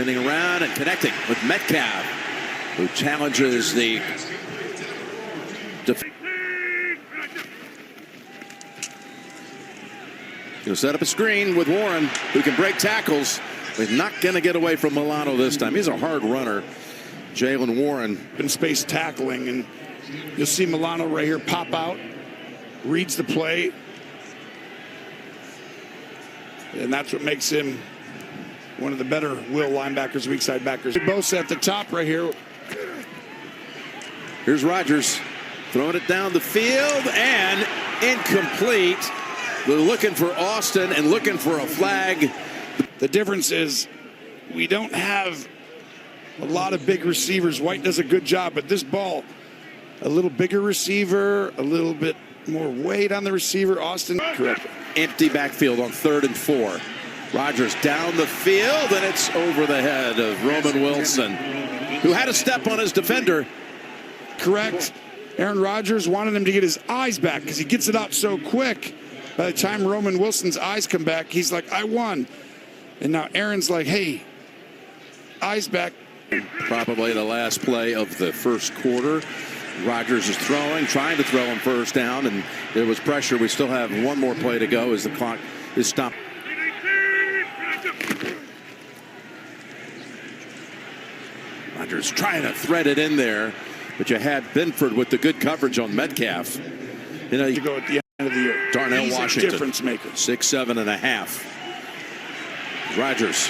Spinning around and connecting with Metcalf, who challenges the He'll set up a screen with Warren, who can break tackles. He's not going to get away from Milano this time. He's a hard runner. Jalen Warren. In space tackling, and you'll see Milano right here pop out, reads the play, and that's what makes him one of the better will linebackers, weak side backers. Both at the top right here. Here's Rodgers throwing it down the field and incomplete. They're looking for Austin and looking for a flag. The difference is we don't have a lot of big receivers. White does a good job, but this ball, a little bigger receiver, a little bit more weight on the receiver. Austin, correct. Empty backfield on 3rd and 4. Rodgers down the field, and it's over the head of Roman Wilson, who had a step on his defender. Correct. Aaron Rodgers wanted him to get his eyes back because he gets it out so quick. By the time Roman Wilson's eyes come back, he's like, I won. And now Aaron's like, hey, eyes back. Probably the last play of the first quarter. Rodgers is throwing, trying to throw him first down, and there was pressure. We still have one more play to go as the clock is stopped. Rodgers trying to thread it in there, but you had Benford with the good coverage on Metcalf. You know, You go at the end of the year. Darnell He's Washington, a difference maker. 6'7.5". Rodgers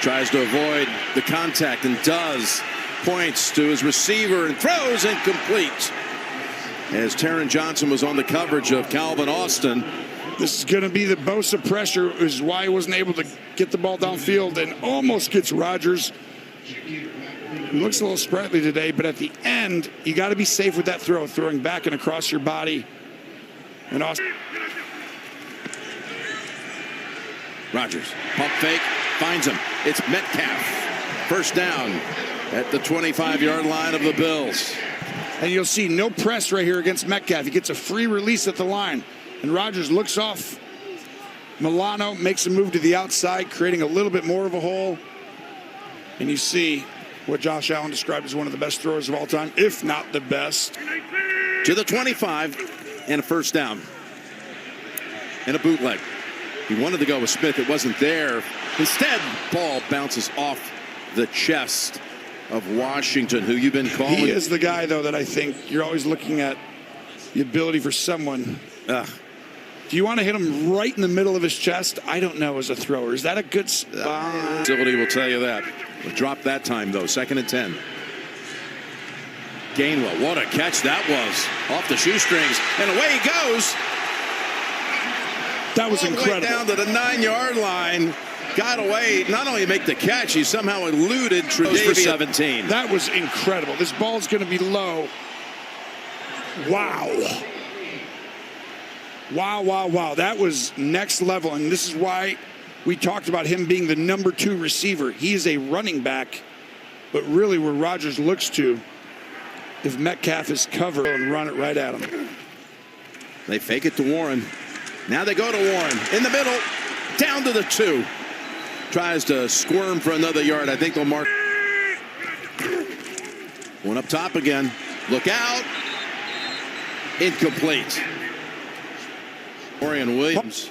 tries to avoid the contact and does. Points to his receiver and throws incomplete. As Taron Johnson was on the coverage of Calvin Austin. This is going to be the Bosa pressure, is why he wasn't able to get the ball downfield and almost gets Rodgers. He looks a little sprightly today, but at the end, you got to be safe with that throw, throwing back and across your body. And Austin. Rodgers, pump fake, finds him. It's Metcalf. First down at the 25-yard line of the Bills. And you'll see no press right here against Metcalf. He gets a free release at the line. And Rodgers looks off. Milano makes a move to the outside, creating a little bit more of a hole. And you see what Josh Allen described as one of the best throwers of all time, if not the best. To the 25 and a first down. And a bootleg. He wanted to go with Smith. It wasn't there. Instead, ball bounces off the chest of Washington, who you've been calling. He is the guy, though, that I think you're always looking at the ability for someone. Do you want to hit him right in the middle of his chest? I don't know as a thrower. Is that a good spot? Facility will tell you that. We'll drop that time, though. 2nd and 10. Gainwell, what a catch that was. Off the shoestrings, and away he goes. That was incredible. All the way down to the 9-yard line. Got away. Not only make the catch, he somehow eluded Tredavious for 17. That was incredible. This ball's going to be low. Wow. Wow, wow, wow. That was next level, and this is why we talked about him being the number 2 receiver. He is a running back, but really where Rodgers looks to, if Metcalf is covered, and run it right at him. They fake it to Warren. Now they go to Warren. In the middle, down to the 2. Tries to squirm for another yard. I think they'll mark. One up top again. Look out. Incomplete. Orion Williams.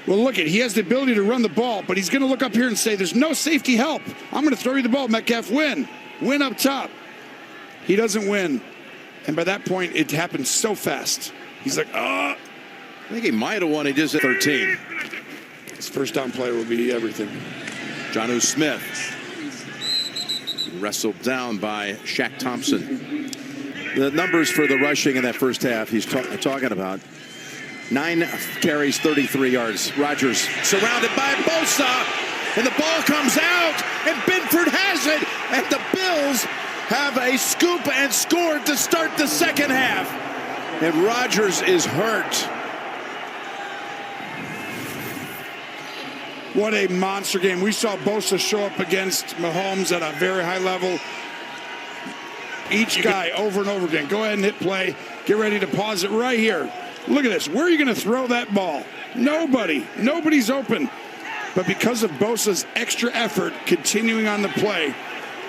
Well, look at, he has the ability to run the ball, but he's going to look up here and say, there's no safety help. I'm going to throw you the ball, Metcalf. Win. Win up top. He doesn't win. And by that point, it happened so fast. He's like, I think he might have won. He just at 13. His first down play will be everything. Jonnu Smith. Wrestled down by Shaq Thompson. The numbers for the rushing in that first half he's talking about. 9 carries, 33 yards. Rodgers surrounded by Bosa. And the ball comes out. And Benford has it. And the Bills have a scoop and scored to start the second half. And Rodgers is hurt. What a monster game. We saw Bosa show up against Mahomes at a very high level. Each guy over and over again. Go ahead and hit play. Get ready to pause it right here. Look at this. Where are you going to throw that ball? Nobody. Nobody's open. But because of Bosa's extra effort continuing on the play,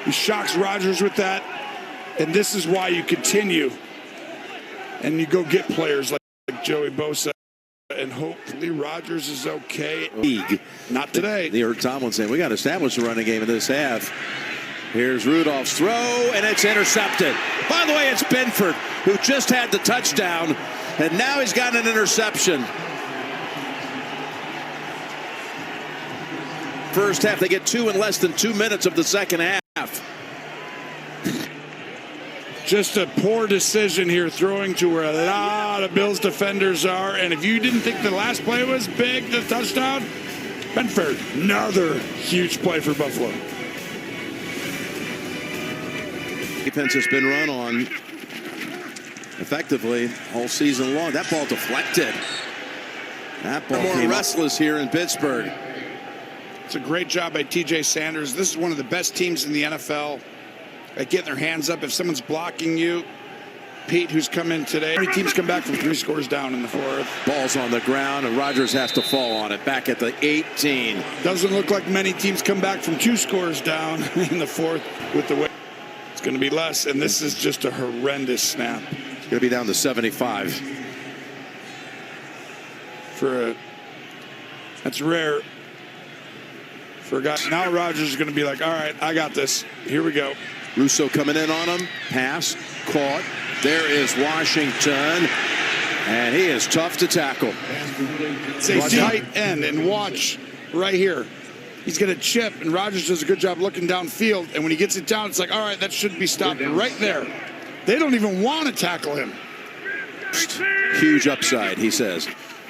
he shocks Rodgers with that. And this is why you continue and you go get players like Joey Bosa. And hopefully Rodgers is okay. League. Not today. You heard Tomlin saying, we got to establish a running game in this half. Here's Rudolph's throw, and it's intercepted. By the way, it's Benford, who just had the touchdown, and now he's got an interception. First half, they get 2 in less than 2 minutes of the second half. Just a poor decision here, throwing to where a lot of Bills defenders are. And if you didn't think the last play was big, the touchdown, Benford, another huge play for Buffalo. Defense has been run on effectively all season long. That ball deflected. That ball more restless here in Pittsburgh. It's a great job by T.J. Sanders. This is one of the best teams in the NFL at getting their hands up. If someone's blocking you, Pete, who's come in today, how many teams come back from 3 scores down in the fourth? Ball's on the ground, and Rodgers has to fall on it. Back at the 18. Doesn't look like many teams come back from 2 scores down in the fourth with the way. It's going to be less, and this is just a horrendous snap. It's going to be down to 75. That's rare for a guy. Now Rodgers is going to be like, all right, I got this. Here we go. Russo coming in on him. Pass, caught. There is Washington, and he is tough to tackle. It's a tight end, and watch right here. He's going to chip, and Rodgers does a good job looking downfield. And when he gets it down, it's like, all right, that should be stopped right there. They don't even want to tackle him. Huge upside, he says.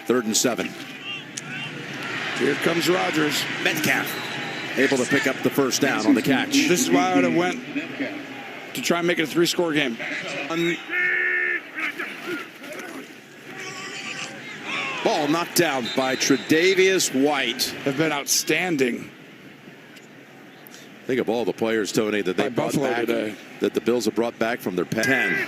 3rd and 7. Here comes Rodgers. Metcalf able to pick up the first down on the catch. This is why I would have went to try and make it a 3-score game. Ball knocked down by Tre'Davious White. Have been outstanding. Think of all the players, Tony, that they brought back today, that the Bills have brought back from their 10.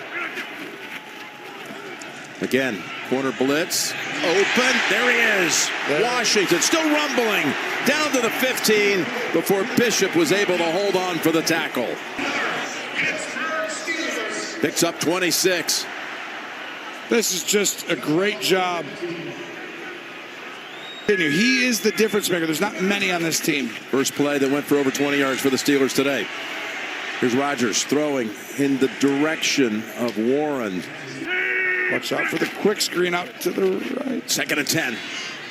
Again, corner blitz, open, there he is. Washington still rumbling down to the 15 before Bishop was able to hold on for the tackle. Picks up 26. This is just a great job. He is the difference maker. There's not many on this team. First play that went for over 20 yards for the Steelers today. Here's Rodgers throwing in the direction of Warren. Watch out for the quick screen out to the right. 2nd and 10.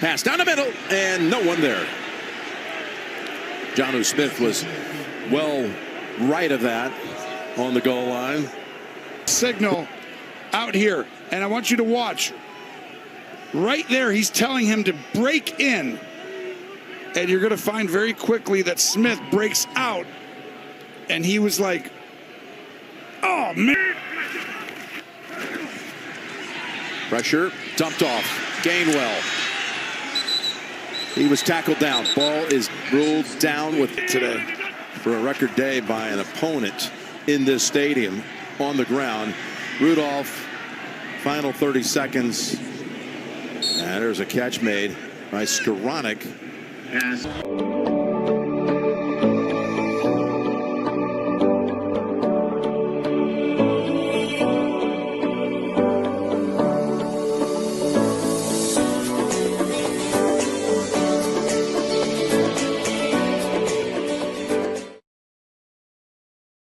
Pass down the middle, and no one there. Jonnu Smith was well right of that on the goal line. Signal out here, and I want you to watch. Right there, he's telling him to break in. And you're going to find very quickly that Smith breaks out. And he was like, oh, man. Pressure, dumped off. Gainwell. He was tackled down. Ball is ruled down with it today for a record day by an opponent in this stadium on the ground. Rudolph, final 30 seconds. And there's a catch made by Skoranek.